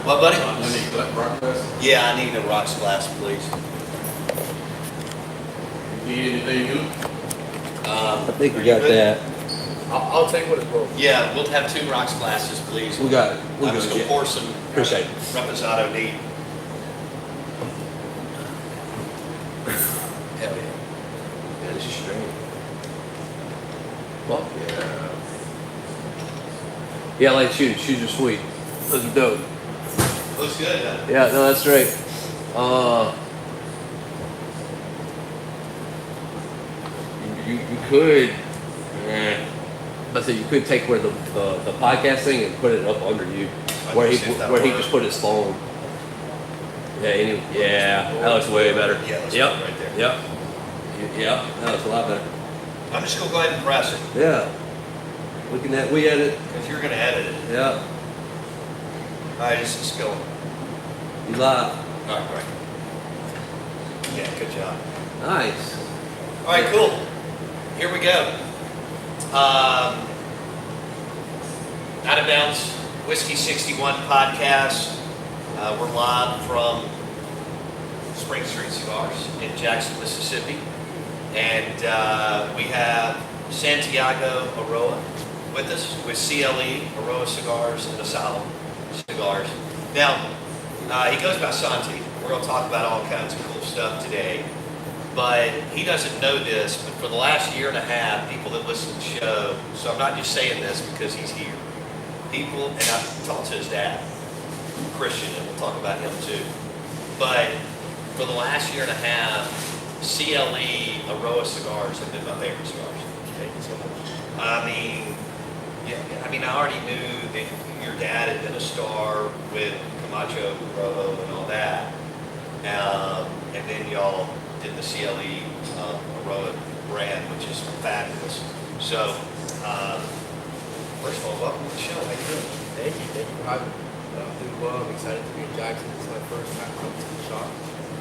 What, buddy? You need rock glass? Yeah, I need a rocks glass, please. You need anything new? I think we got that. I'll take what it's worth. Yeah, we'll have 2 rocks glasses, please. We got it. We're I'm just good. gonna pour some Appreciate it. Reposado neat. Hell yeah. Yeah, this is strange. Well, yeah. Yeah, I like shoes. Shoes are sweet. Those are dope. Looks good, huh? Yeah, no, that's right. You could, let's say you could take where the podcast thing and put it up under you, where he just put his phone. Yeah, that looks way better. Yeah, let's Yep. put it right there. Yep. Yep. That looks a lot better. I'm just gonna go ahead and press it, Yeah. Looking at, we edit. because you're gonna edit it. Yeah. Alright, this is going. You live. Alright, great. Yeah, good job. Nice. Alright, cool. Here we go. Out of Bounds Whiskey 61 podcast. We're live from Spring Street Cigars in Jackson, Mississippi. And we have Santiago Eiroa with us with CLE, Eiroa Cigars, and Asylum Cigars. Now, he goes by Santi. We're going to talk about all kinds of cool stuff today. But he doesn't know this, but for the last year and a half, people that listen to the show, so I'm not just saying this because he's here. People, and I've talked to his dad, Christian, and we'll talk about him too. But for the last year and a half, CLE Eiroa cigars have been my favorite cigars. Thank you so much. I mean, I already knew that your dad had been a star with Camacho, Rojo, and all that. And then y'all did the CLE Eiroa brand, which is fabulous. So, first of all, welcome to the show. How you doing? Thank you for having me. I'm doing well. I'm excited to be in Jackson. This is my first time coming to the shop.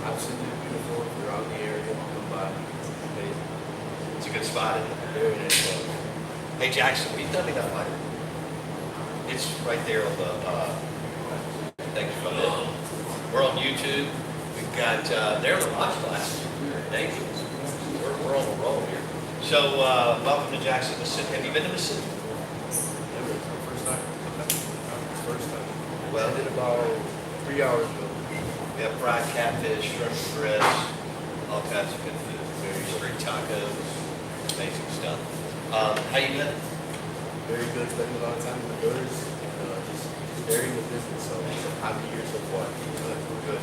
Absolutely beautiful. If you're around the area, come by. It's amazing. It's a good spot, isn't it? Very nice. Hey Jackson, will you tell me that lighter? It's right there on the thanks for that. We're on YouTube. We've got there's a watch glass. Thank you. We're on a roll here. So welcome to Jackson, Mississippi. Have you been to Mississippi? Never. It's my first time. First time. Well, I did about 3 hours ago. we have fried catfish, shrimp and grits, all kinds of good food. Street tacos, amazing stuff. How you been? Very good. Spending a lot of time with the daughters. Just sharing the business. So it's a happy year so far. We're good.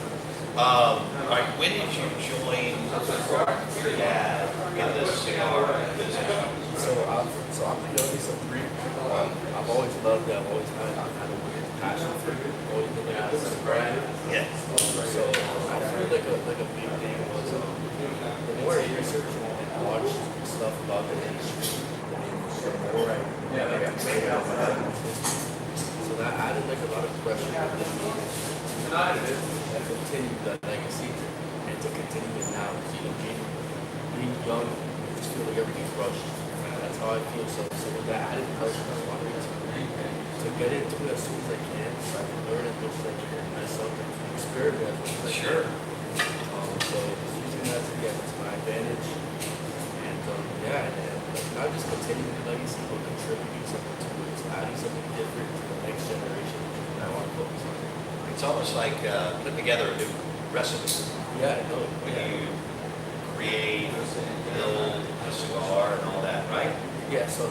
All right, when did you join your dad in this cigar business? So I'm the youngest of 3. I've always loved it. I've always had a weird passion for it. Always been like a business brand. Yeah. So I feel like a big thing was the more I research and watch stuff about the industry, the more I figure out what happens. So that added like a lot of pressure to continue that legacy and to continue it now. Being young, I just feel like everything's rushed. That's how I feel. So with that added pressure, I wanted to get into it as soon as I can, so I can learn as much as I can myself and experiment as much as I can. Sure. So just using that to my advantage, and not just continuing the legacy, but contributing something to it, adding something different to the next generation that I want to focus on. It's almost like putting together a new recipe. Yeah, I know. When you create, build a cigar and all that, right? Yeah, so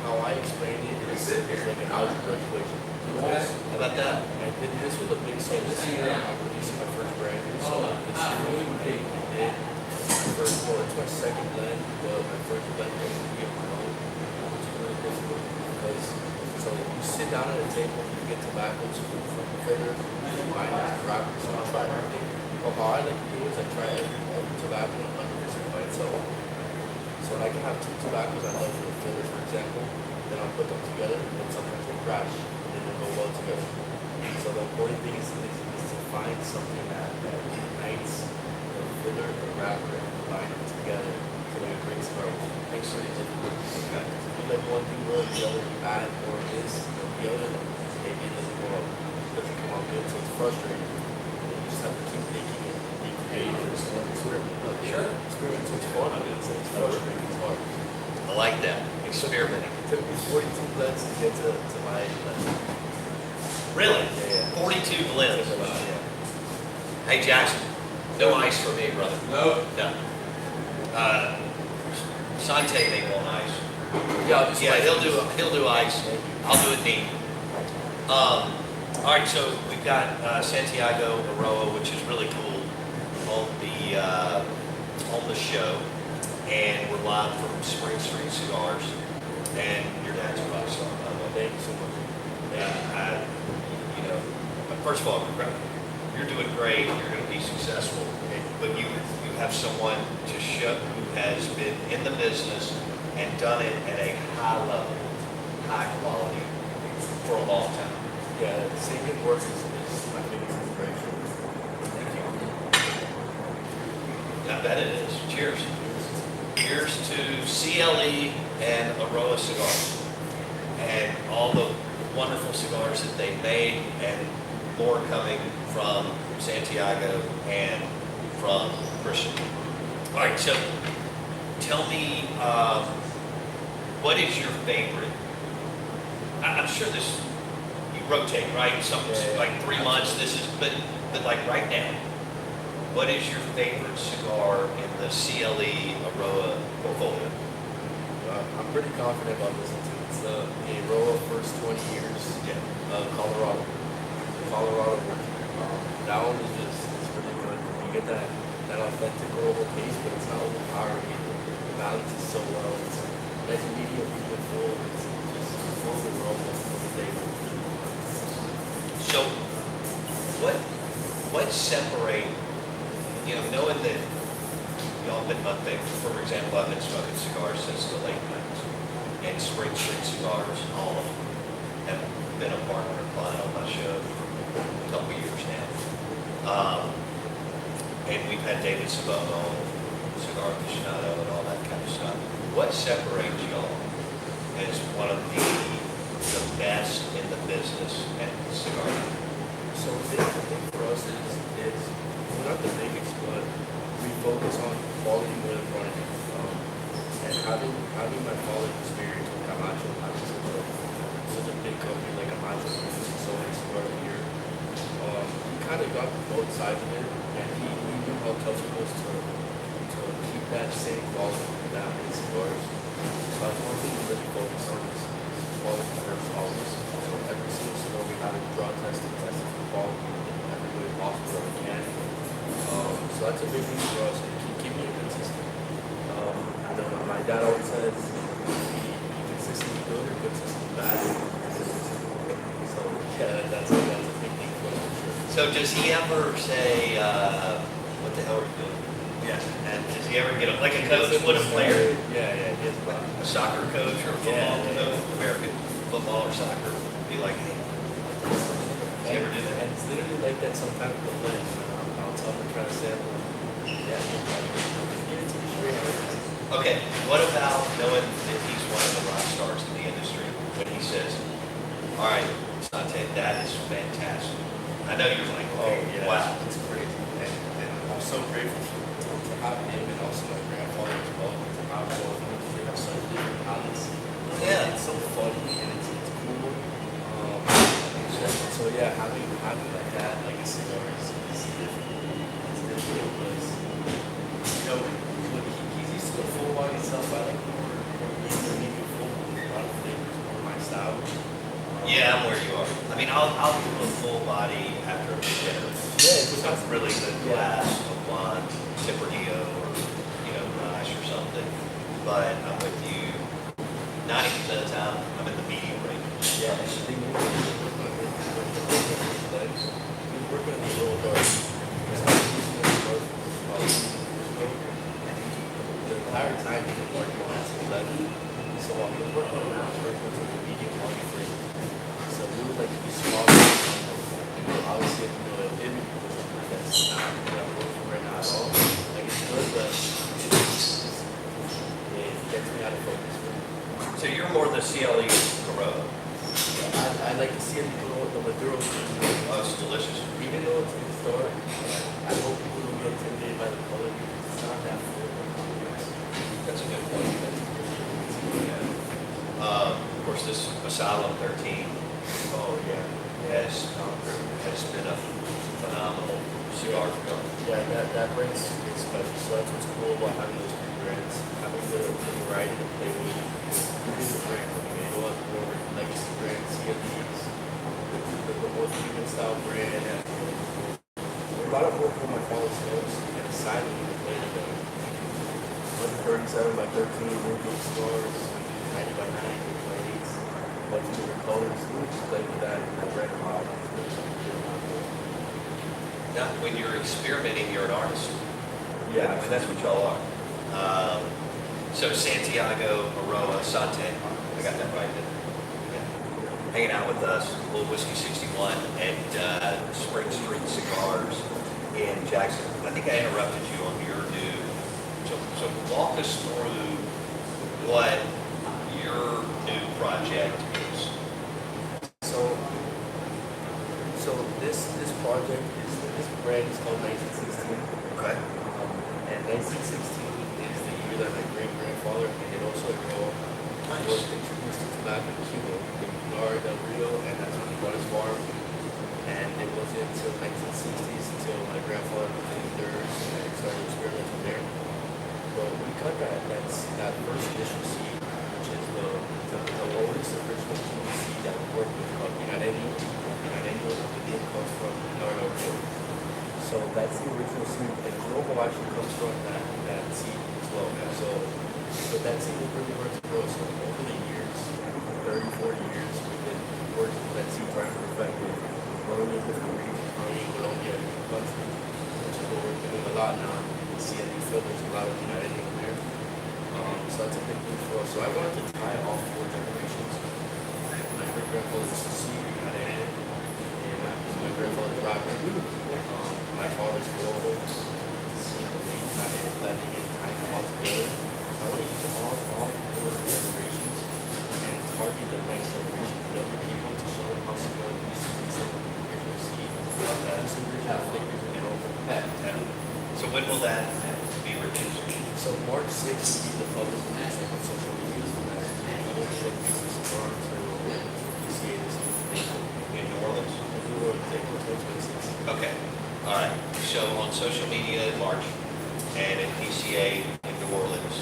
how I explain it is like an algebra equation. How about that? And this was a big so this year I'm releasing my first brand new. So it's really big. It's my second blend, but my first blend was to be on my own, which is really difficult because so you sit down at a table, you get tobacco from the filler, wine, wrappers, and try everything. But how I like to do is I try every tobacco 100% by itself. So I can have 2 tobaccos I love for the filler, for example, then I'll put them together, and sometimes they crash, and then they go well together. So the important thing is to find something that unites the filler, the wrapper, and combine them together so that it brings smoke. Makes it difficult. If you let one thing go, the other, you add more of this, or the other, maybe it doesn't come out good. So it's frustrating. You just have to keep thinking and be creative and experiment. Sure. Experiment's what's fun. I mean, it's frustrating. It's hard. I like that. Experimenting. It took me 42 blends to get to my blend. Really? Yeah. 42 blends. Yeah. Hey, Jackson, no ice for me, brother. No. No. Sante may want ice. Yeah, I'll just Yeah, like- he'll do ice. I'll do it neat. All right, so we've got Santiago Eiroa, which is really cool, on the show, and we're live from Spring Street Cigars, and your dad's a rock star, by the way. Thank you so much. You know, first of all, you're doing great. You're going to be successful, but you have someone to show who has been in the business and done it at a high level, high quality for a long time. Yeah, seeing it work is my biggest inspiration. Thank you. I bet it is. Cheers. Cheers to CLE and Eiroa cigars and all the wonderful cigars that they made, and more coming from Santiago and from Christian. All right, so tell me, what is your favorite? I'm sure this, you rotate, right? Yeah. Like 3 months, this is, but like right now, what is your favorite cigar in the CLE Eiroa portfolio? I'm pretty confident about this one too. It's the Eiroa first 20 years of Colorado. That one is just, it's really good. You get that authentic Eiroa taste, but it's not overpowering either. The balance is so well. It's nice and medium, even full. It's just full of aroma for the flavor. So, what separate, knowing that y'all been my thing, for example, I've been smoking cigars since the late 90s, and Spring Street Cigars, all of them, have been a partner and client on my show for a couple years now. And we've had David Sabone on, Cigar Aficionado, and all that kind of stuff. What separates y'all as one of the best in the business at cigar? So the thing for us is we're not the biggest, but we focus on quality more than quantity. And having my father's experience with Camacho, having such a big company like Camacho, producing so many cigars a year, he kind of got both sides of it, and he knew how tough it was to keep that same quality with that many cigars. So that's one thing we really focus on is quality first always. So every single cigar we have is draw tested for quality in every way possible that we can. So that's a big thing for us, and keeping it consistent. My dad always says, be consistently good or consistently bad. So yeah, that's a big thing for us for sure. So does he ever say, what the hell are you doing? Yeah. And does he ever get like a coach with a player? Yeah, he has A soccer coach or a football coach, American football or soccer, be like, hey, does he ever do that? And it's literally like that sometimes with the blend. I'll tell him, try to sample. Yeah, give it to me straight away. Okay, what about knowing that he's one of the rock stars in the industry when he says, all right, Sante, that is fantastic. I know you're like, Oh yeah, wow. it's crazy, and I'm so grateful to have him and also my grandfather as well. To have both of them, they have such different talents. Yeah. It's so funny and it's cool. So yeah, having like that, like a cigar is different. It's different because when he's used to the full body stuff. I like more medium full, a lot of flavors, more my style. Yeah, I'm where you are. I mean, I'll do a full body after a big dinner. Yeah, it's Some really good glass of wine, Tempranillo, or Rye or something. But I'm with you. 90% of the time, I'm in the medium range. Yeah, and the thing is, we're working on the little guard. The entire time he's been working on this 11. So while he was working on that, we're working on the medium body frame. So we would like to be small. Obviously, it didn't. That's not working right now at all. Like it's good, but it gets me out of focus. So you're more the CLE Corolla. I like to see him put the Maduro. Oh, it's delicious. Even Asylum 13 Oh, yeah. has been a phenomenal cigar company. Yeah, that brand is special. So that's what's cool about having those three brands. Having the variety to play with. Using the brand from Eiroa, more legacy brands, CFDs, the more Cuban style brand. A lot of work for my father's nose and aside when we play with them. 137 by 13, Winfield cigars, 90 by 90 plates, a bunch of different colors. We would just play with that red and white. Now, when you're experimenting, you're an artist. Yeah, I mean, that's what y'all are. So Santiago, Eiroa, Santiago, I got that right. Yeah. Hanging out with us, Little Whiskey 61 at Spring Street Cigars in Jackson. I think I interrupted you on your new. So walk us through what your new project is. So this project this brand is called 1916. Okay. And 1916 is the year that my great grandfather and also Eiroa was introduced to tobacco in Cuba, in Pilar del Rio, and that's when he bought his farm. And it wasn't until 1960s until my grandfather became theirs and started experimenting there. But we cut that first initial seed, which is the oldest original seed that we work with called Eiora. The name comes from Pilar del Rio. So that's the original seed, and global actually comes from that seed as well. So that seed is really hard to grow. So over the years, 30, 40 years, we've been working with that seed trying to perfect it, growing in different regions, growing in Colombia, in the country, which is what we're doing a lot now. You can see at the field, there's a lot of United in there. So that's a big thing for us. So I wanted to tie all four generations. My great grandfather was a seed United, and my grandfather's Rocker. My father's global, seeing the main kind of blending and tying them all together. I want to use all four generations and target the next generation, younger people, to show them how similar these original seed, these original flavors and over. So when will that be released? So March 6th will be the public release on social media. We will showcase the cigars and we'll see this In New Orleans? we will take it to 2026. Okay. All right. So on social media in March and at PCA in New Orleans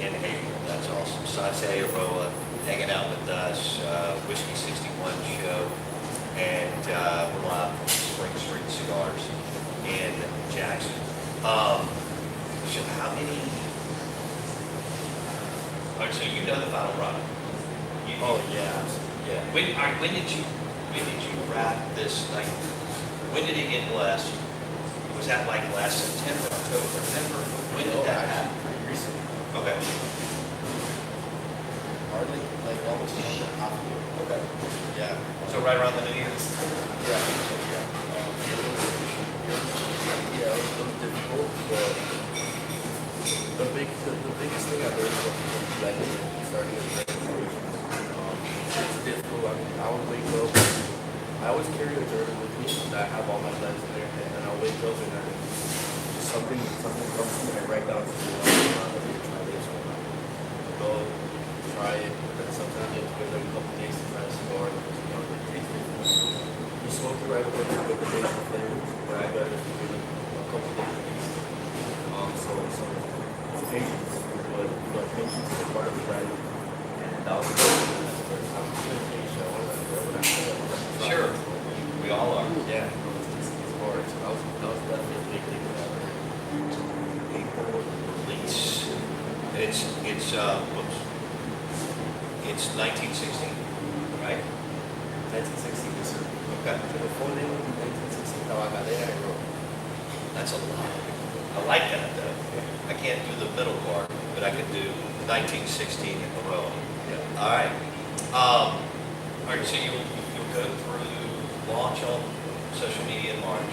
in April. That's awesome. Santiago, Eiroa, hanging out with us, Whiskey 61 show, and we're live from Spring Street Cigars in Jackson. So how many? All right, so you know the final product. Oh, yeah. Yeah. When did you wrap this? Like, when did it get blessed? Was that like last September, October, November? When did that happen? Pretty recently. Okay. Hardly, like almost a half a year. Okay. Yeah. So right around the New Year. Yeah. Yeah, it was difficult, but the biggest thing I learned from blending and starting with regulations, it's difficult. I mean, I would wake up, I always carry a journal with me that I have all my blends in there, and I'll wake up and something comes to me, I write down something else, let me try this one. Go, try it, but then sometimes you have to give them a couple days to try a cigar, because you know, it tastes different. You smoke it right away, you get the basic flavors, but I got it for a couple days at least. So it's patience, but patience is a part of the value. And that was the first time I was patient. I wanted to go when I said Sure. We all are. yeah, it's hard. So that was definitely a big thing that I learned. April release. Whoops. It's 1916, right? 1960, yes, sir. Okay. So the full name would be 1960. How I got it, I wrote. That's a lot. I like that though. I can't do the middle part, but I can do 1916 in a row. Yeah. All right. All right. So you'll go through launch on social media in March,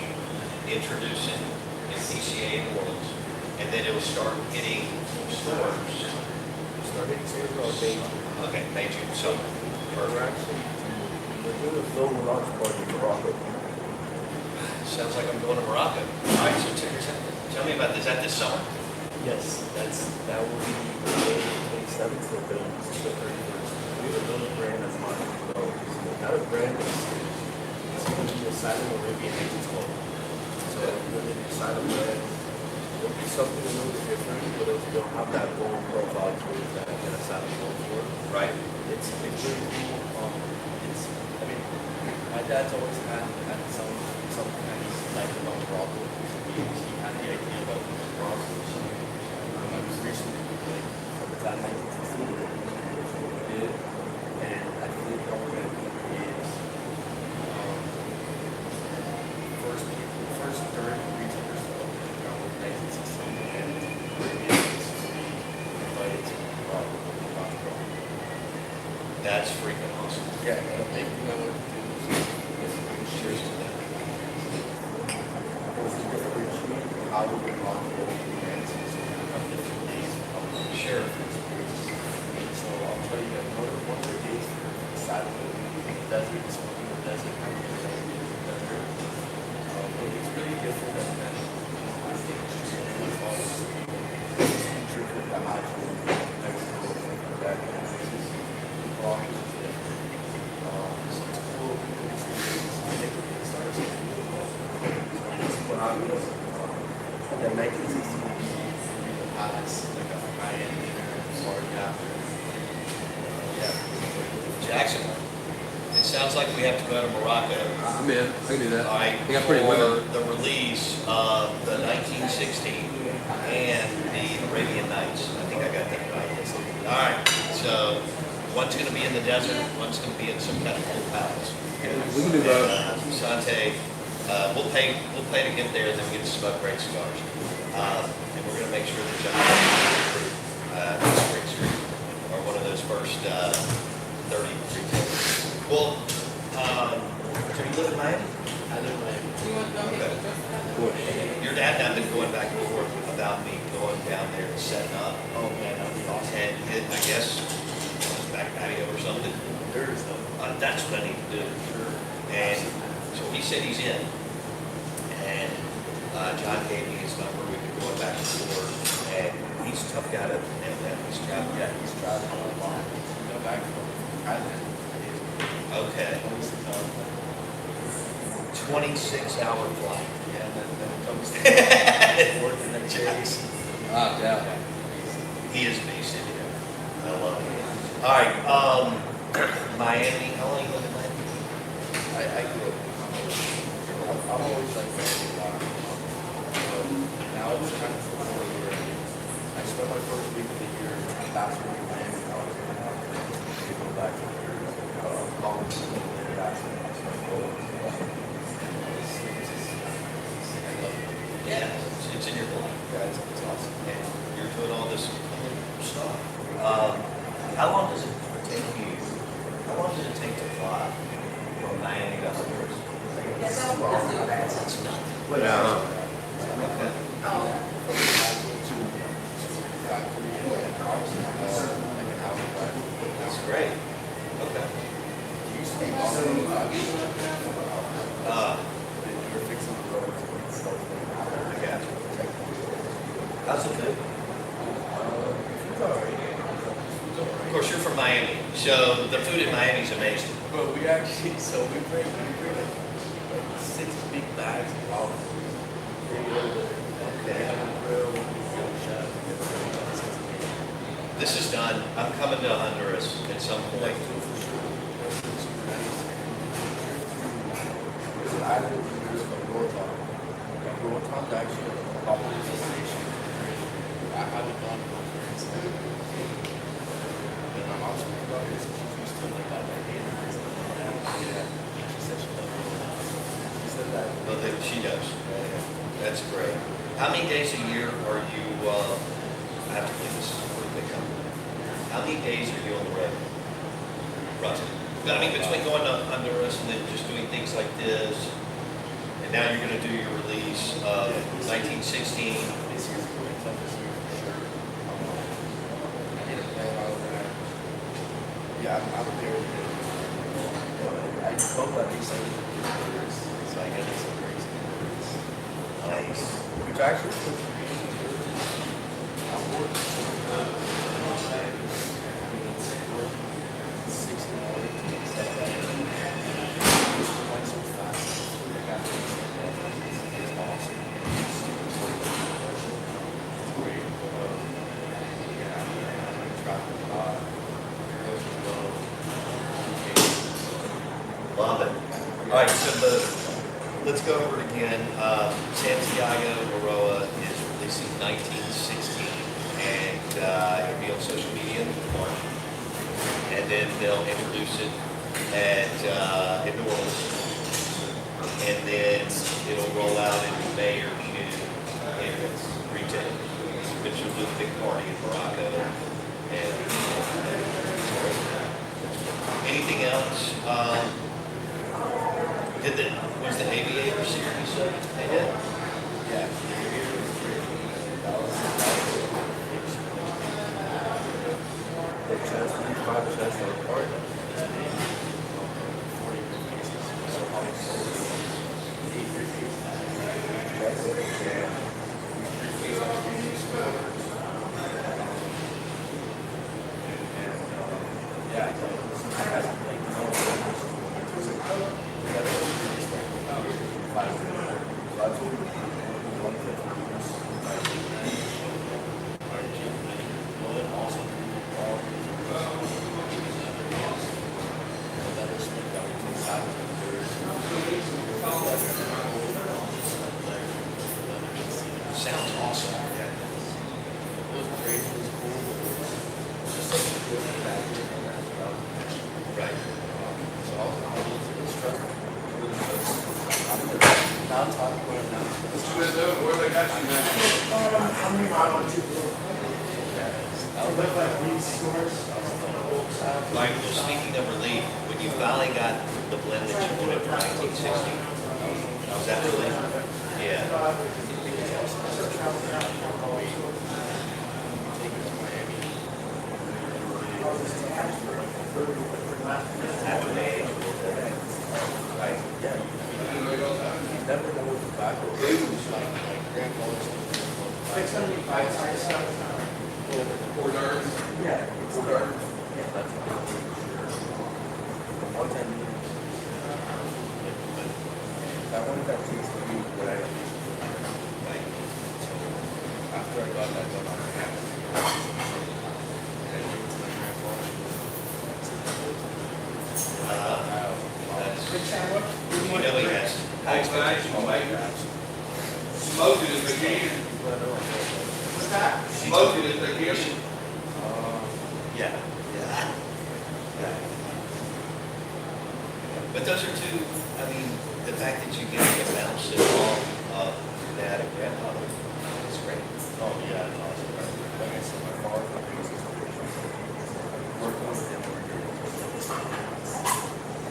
introducing in PCA in New Orleans, and then it'll start hitting stores. Started to May. Okay, May, June, so We're doing a global launch party in Morocco. sounds like I'm going to Morocco. All right, so tell me about this. Is that this summer? Yes, that will be May 27th to the 31st. We with another brand that's mine. So another brand is going to be a silent Arabian agent club. So when they decide a brand, it'll be something a little bit different, but it'll have that gold profile to it that a silent gold for. Right. It's really cool. I mean, my dad's always had some things like about Morocco. He had the idea about Morocco. I was recently like from the time 1960 did, and I think all we're gonna do is first during retailers around 1960 and invited to Morocco. That's freaking awesome. Yeah, and the big thing I wanted to do is cheers to that. Was to differentiate how we can launch both brands on different days. Sure. So I'll tell you that one of the days for Saturday, the desert is in the desert. I'm going to say in the desert. But it's really different than that. I think it's really fun. It's true for the actual Mexico that yeah, 1960 palace, like a high-end dinner, party after. Yeah. Jackson, it sounds like we have to go to Morocco. I'm in. I can do that. All right, I got pretty for women. the release of the 1916 and the Arabian Nights. I think I got that right. All right, so one's going to be in the desert, one's going to be in some kind of cool palace. We can do both. Sante, we'll pay to get there, and then we get to smoke great cigars. And we're going to make sure that John Spring Street are one of those first 30 retailers. Well, do you live in Miami? I live in Miami. Okay. Your dad and I have been going back and forth about me going down there and setting up. Oh man, that'd be awesome. And I guess back patio or something. There is though. That's what I need to do. Sure. And so he said he's in. And John gave me his number. We've been going back and forth. And he's a tough guy to nail down. He's traveling. Yeah, he's traveling a lot. We got back from Thailand. Okay. 26-hour flight. Yeah, and then it comes to work the next day. Ah, yeah. He is based in here. I love it. All right. Miami. How long you live in Miami? I grew up. I'm always like Miami a lot. Now it's kind of fun where I spent my first week of the year last week in Miami. I was going to go back to college and that's when I started going. I love it. Yeah. It's in your blood. Yeah, it's awesome. And you're doing all this cool stuff. How long does it take you? How long does it take to fly from Miami to Honduras? That's not What? Yeah. Okay. From the factory to factory and house, like an hour drive. That's great. Okay. You used to be longer you're fixing the road to start I got you. How's the food? Of course, you're from Miami, so the food in Miami is amazing. But we actually, so we bring like 6 big bags of raw food. They have a grill, chef. This is done. I'm coming to Honduras at some point. There's an island in Honduras called Roatan. Roatan's actually a popular destination. I haven't gone to Honduras. And my mom's from Honduras, so she's used to like that idea. Yeah, she said she loved it. She said that. Well, she does. That's great. How many days a year are you, I have to believe this is a pretty big company. How many days are you on the road? Roughly. But I mean, between going to Honduras and then just doing things like this, and now you're going to do your release of 1916. This year's going to be tough this year for sure. I need a plan out there. Yeah, I'm there. I hope at least I get to do Honduras, so I get some breaks in Honduras. Nice. Which actually puts me I'm working. I mean, it's right, so let's go over it again. Santiago Eiroa is releasing 1916, and it'll be on social media in March. And then they'll introduce it in New Orleans. And then it'll roll out in May or June in retail, which will do a big party in Morocco. And anything else? Was the Aviator series they did? Yeah. The chest, 5 chests are apart. Sounds awesome. Yeah. It was great. It was cool. Just like a good factory. Right. So I'll use the instructor. Now I'm talking about it now. What you been doing? Where they got you, man? I'm remodeling two rooms. I live like these stores. Like, well, speaking of relief, when you finally got the blend that you wanted for 1960, was that relief? Yeah. After the age. Right. Never know what tobacco is like grandfather's. 675 size stuff. Hors d'oeuvres? Yeah. Hors d'oeuvres? Yeah, that's one time. That one got tastes to me what I Right. so after I got that done on my hand. You know he has high expectations. Smoke it if they can. What's that? Smoke it if they can. Yeah. Yeah. Yeah. But those are two, I mean, the fact that you get to bounce it off of your dad and grandfather is great. Oh yeah, it's awesome. Like I said, my father working with him over here.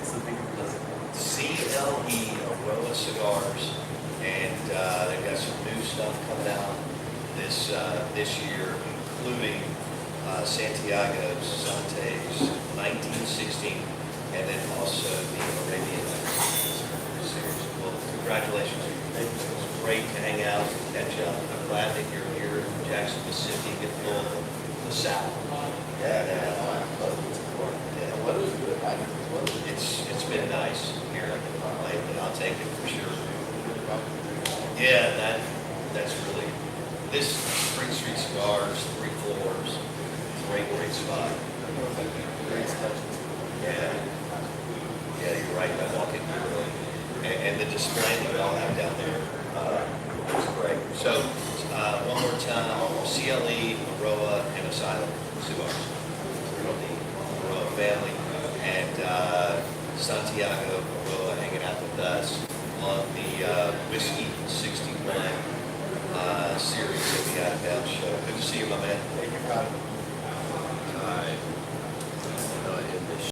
It's the big blessing. CLE Eiroa Cigars, and they've got some new stuff coming out this year, including Santiago's, Sante's 1916, and then also the Arabian series. Well, congratulations. It was great to hang out and catch up. I'm glad that you're here in Jackson, Mississippi, get to know the South. Yeah, Yeah. the weather's good. I think the weather. It's been nice here lately. I'll take it for sure. Yeah, that's really, this Spring Street Cigars, 3 floors, great spot. Great special. Yeah. Yeah, you're right. I walk in here, and the display that we all have down there, is great. So, one more time, CLE, Eiroa, and Asylum Cigars from the Eiroa family, and Santiago Eiroa hanging out with us on the Whiskey 61 series of the Out of Bounds show. Good to see you, my man. Thank you, God.